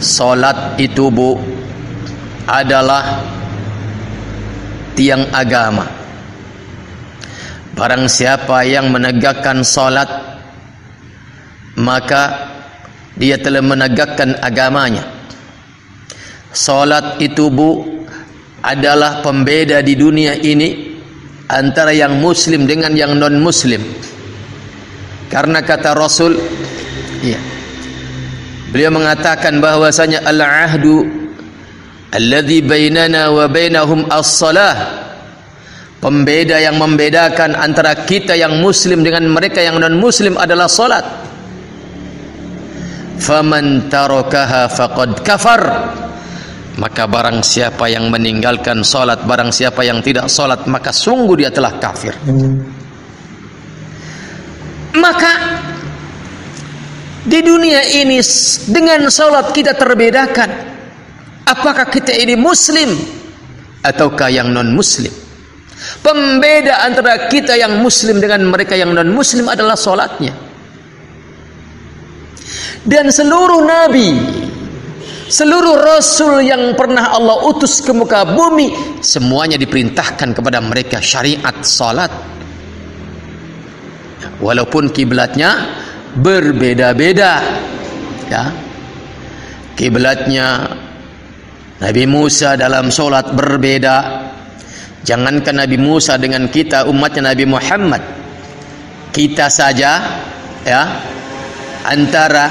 Salat itu, Bu, adalah tiang agama. Barang siapa yang menegakkan salat, maka dia telah menegakkan agamanya. Salat itu, Bu, adalah pembeda di dunia ini antara yang muslim dengan yang non muslim. Karena kata Rasul, iya, beliau mengatakan bahwasanya al-ahdu alladzi bainana wa bainahum as-salah. Pembeda yang membedakan antara kita yang muslim dengan mereka yang non muslim adalah salat. Faman tarakaha faqad kafar. Maka barang siapa yang meninggalkan salat, barang siapa yang tidak salat, maka sungguh dia telah kafir. Maka di dunia ini dengan salat kita terbedakan. Apakah kita ini muslim ataukah yang non muslim? Pembeda antara kita yang muslim dengan mereka yang non muslim adalah salatnya. Dan seluruh nabi, seluruh rasul yang pernah Allah utus ke muka bumi, semuanya diperintahkan kepada mereka syariat salat. Walaupun kiblatnya berbeda-beda, ya. Kiblatnya Nabi Musa dalam salat berbeda. Jangankan Nabi Musa dengan kita umatnya Nabi Muhammad, kita saja, ya, antara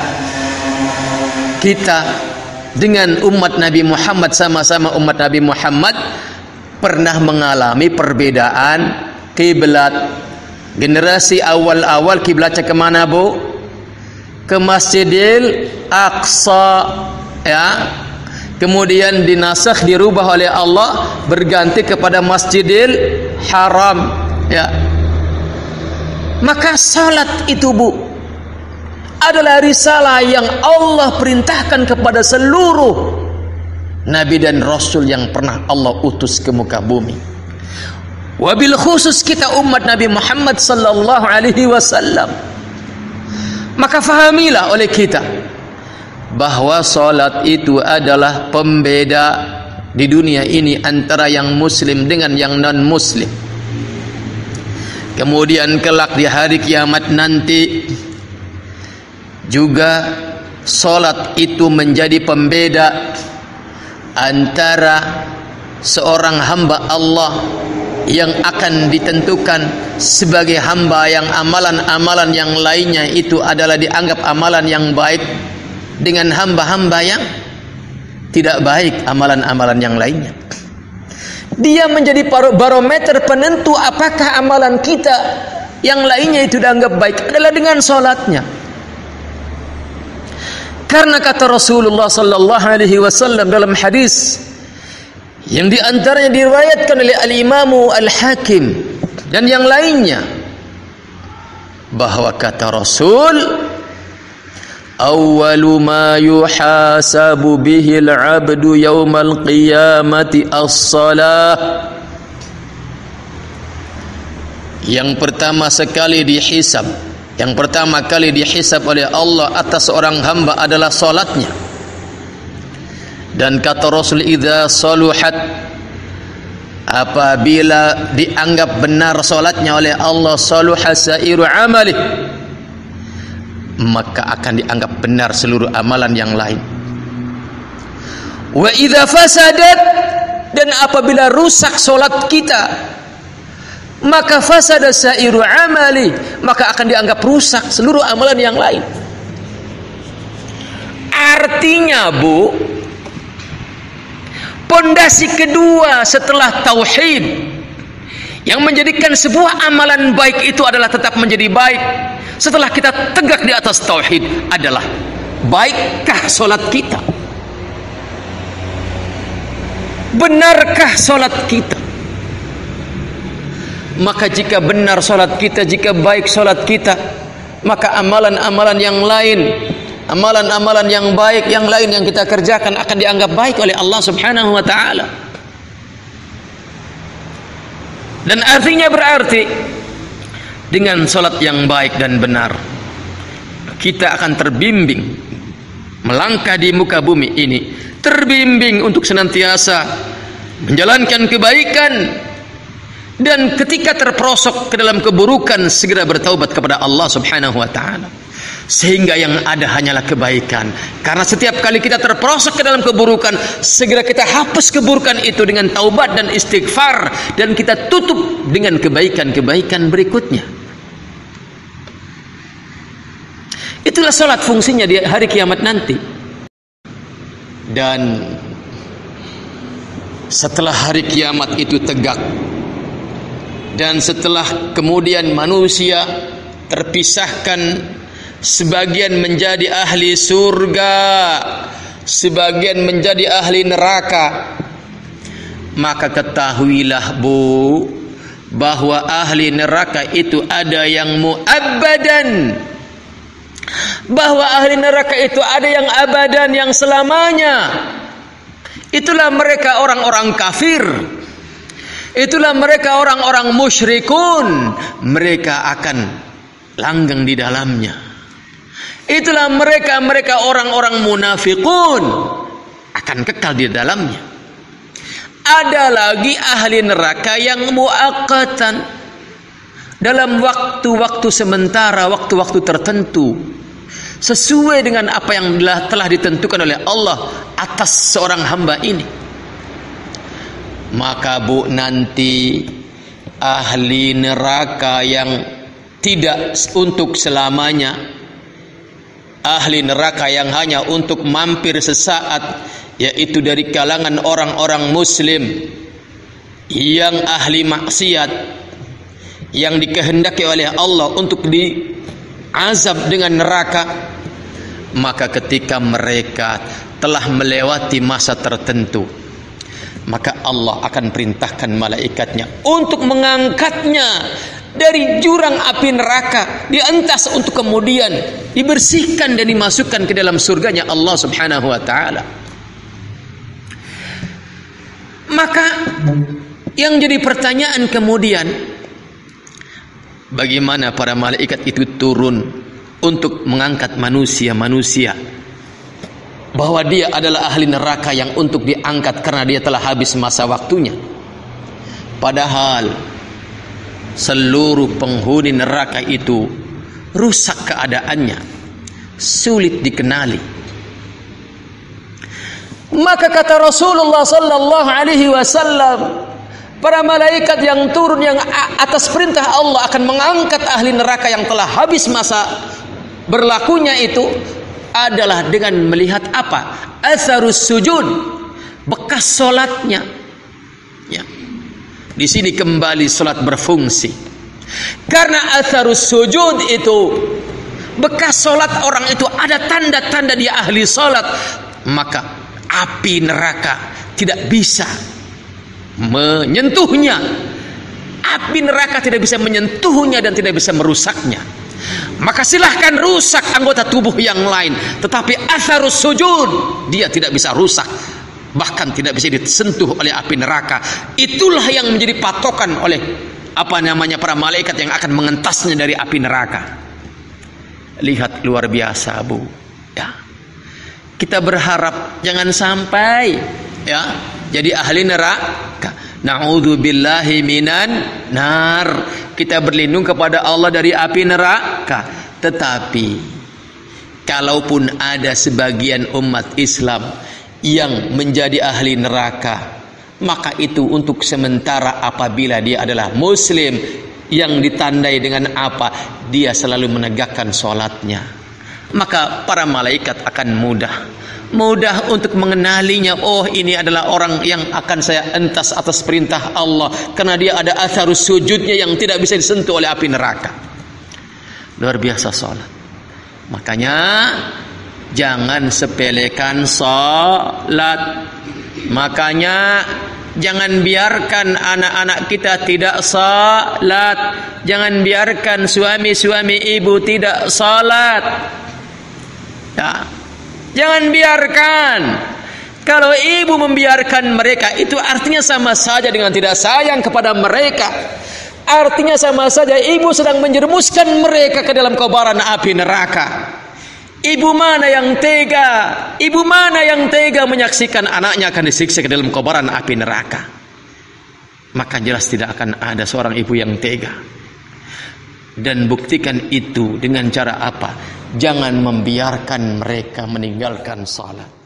kita dengan umat Nabi Muhammad, sama-sama umat Nabi Muhammad, pernah mengalami perbedaan kiblat. Generasi awal-awal kiblatnya kemana, Bu? Ke Masjidil Aqsa, ya. Kemudian dinasakh, dirubah oleh Allah, berganti kepada Masjidil Haram, ya. Maka salat itu, Bu, adalah risalah yang Allah perintahkan kepada seluruh nabi dan rasul yang pernah Allah utus ke muka bumi. Wabil khusus kita umat Nabi Muhammad sallallahu alaihi wasallam. Maka fahamilah oleh kita bahwa salat itu adalah pembeda di dunia ini antara yang muslim dengan yang non muslim. Kemudian kelak di hari kiamat nanti juga salat itu menjadi pembeda antara seorang hamba Allah yang akan ditentukan sebagai hamba yang amalan-amalan yang lainnya itu adalah dianggap amalan yang baik, dengan hamba-hamba yang tidak baik amalan-amalan yang lainnya. Dia menjadi barometer penentu apakah amalan kita yang lainnya itu dianggap baik adalah dengan salatnya. Karena kata Rasulullah sallallahu alaihi wasallam dalam hadis yang diantaranya diriwayatkan oleh Al-Imamu Al-Hakim dan yang lainnya, bahwa kata Rasul, awwalu ma yuhasabu bihi al-'abdu yawmal qiyamati as-salah. Yang pertama sekali dihisab, yang pertama kali dihisab oleh Allah atas seorang hamba adalah salatnya. Dan kata Rasul, idza saluhat, apabila dianggap benar salatnya oleh Allah, saluha sairu amalih, maka akan dianggap benar seluruh amalan yang lain. Wa idza fasadat, dan apabila rusak salat kita, maka fasada sairu amali, maka akan dianggap rusak seluruh amalan yang lain. Artinya, Bu, pondasi kedua setelah tauhid yang menjadikan sebuah amalan baik itu adalah tetap menjadi baik setelah kita tegak di atas tauhid adalah baikkah salat kita? Benarkah salat kita? Maka jika benar salat kita, jika baik salat kita, maka amalan-amalan yang lain, amalan-amalan yang baik yang lain yang kita kerjakan akan dianggap baik oleh Allah Subhanahu wa taala. Dan artinya berarti dengan salat yang baik dan benar kita akan terbimbing melangkah di muka bumi ini terbimbing untuk senantiasa menjalankan kebaikan, dan ketika terperosok ke dalam keburukan segera bertaubat kepada Allah Subhanahu wa taala, sehingga yang ada hanyalah kebaikan. Karena setiap kali kita terperosok ke dalam keburukan, segera kita hapus keburukan itu dengan taubat dan istighfar, dan kita tutup dengan kebaikan-kebaikan berikutnya. Itulah salat fungsinya di hari kiamat nanti. Dan setelah hari kiamat itu tegak, dan setelah kemudian manusia terpisahkan, sebagian menjadi ahli surga, sebagian menjadi ahli neraka, maka ketahuilah Bu, bahwa ahli neraka itu ada yang muabbadan, bahwa ahli neraka itu ada yang abadan, yang selamanya. Itulah mereka orang-orang kafir, itulah mereka orang-orang musyrikun, mereka akan langgeng di dalamnya. Itulah mereka orang-orang munafikun, akan kekal di dalamnya. Ada lagi ahli neraka yang muaqqatan, dalam waktu-waktu sementara, waktu-waktu tertentu, sesuai dengan apa yang telah ditentukan oleh Allah atas seorang hamba ini. Maka Bu, nanti ahli neraka yang tidak untuk selamanya, ahli neraka yang hanya untuk mampir sesaat, yaitu dari kalangan orang-orang muslim yang ahli maksiat, yang dikehendaki oleh Allah untuk diazab dengan neraka. Maka ketika mereka telah melewati masa tertentu, maka Allah akan perintahkan malaikatnya untuk mengangkatnya dari jurang api neraka, dientas untuk kemudian dibersihkan dan dimasukkan ke dalam surganya Allah Subhanahu wa taala. Maka yang jadi pertanyaan kemudian, bagaimana para malaikat itu turun untuk mengangkat manusia-manusia, bahwa dia adalah ahli neraka yang untuk diangkat karena dia telah habis masa waktunya. Padahal seluruh penghuni neraka itu rusak keadaannya, sulit dikenali. Maka kata Rasulullah sallallahu alaihi wasallam, para malaikat yang turun yang atas perintah Allah akan mengangkat ahli neraka yang telah habis masa berlakunya itu adalah dengan melihat apa? Atharus sujud, bekas solatnya. Ya. Di sini kembali solat berfungsi. Karena atharus sujud itu, bekas solat orang itu ada tanda-tanda dia ahli solat, maka api neraka tidak bisa menyentuhnya. Api neraka tidak bisa menyentuhnya dan tidak bisa merusaknya. Maka silahkan rusak anggota tubuh yang lain, tetapi atharus sujud dia tidak bisa rusak, bahkan tidak bisa disentuh oleh api neraka. Itulah yang menjadi patokan oleh para malaikat yang akan mengentasnya dari api neraka. Lihat, luar biasa Bu. Ya. Kita berharap jangan sampai ya jadi ahli neraka. Na'udzubillahi minan nar. Kita berlindung kepada Allah dari api neraka. Tetapi kalaupun ada sebagian umat Islam yang menjadi ahli neraka, maka itu untuk sementara apabila dia adalah muslim yang ditandai dengan apa? Dia selalu menegakkan sholatnya. Maka para malaikat akan mudah untuk mengenalinya. Oh, ini adalah orang yang akan saya entas atas perintah Allah, karena dia ada atharus sujudnya yang tidak bisa disentuh oleh api neraka. Luar biasa sholat. Makanya jangan sepelekan sholat. Makanya jangan biarkan anak-anak kita tidak sholat. Jangan biarkan suami-suami ibu tidak sholat. Ya. Jangan biarkan. Kalau ibu membiarkan mereka, itu artinya sama saja dengan tidak sayang kepada mereka. Artinya sama saja ibu sedang menjerumuskan mereka ke dalam kobaran api neraka. Ibu mana yang tega? Ibu mana yang tega menyaksikan anaknya akan disiksa ke dalam kobaran api neraka? Maka jelas tidak akan ada seorang ibu yang tega. Dan buktikan itu dengan cara apa? Jangan membiarkan mereka meninggalkan salat.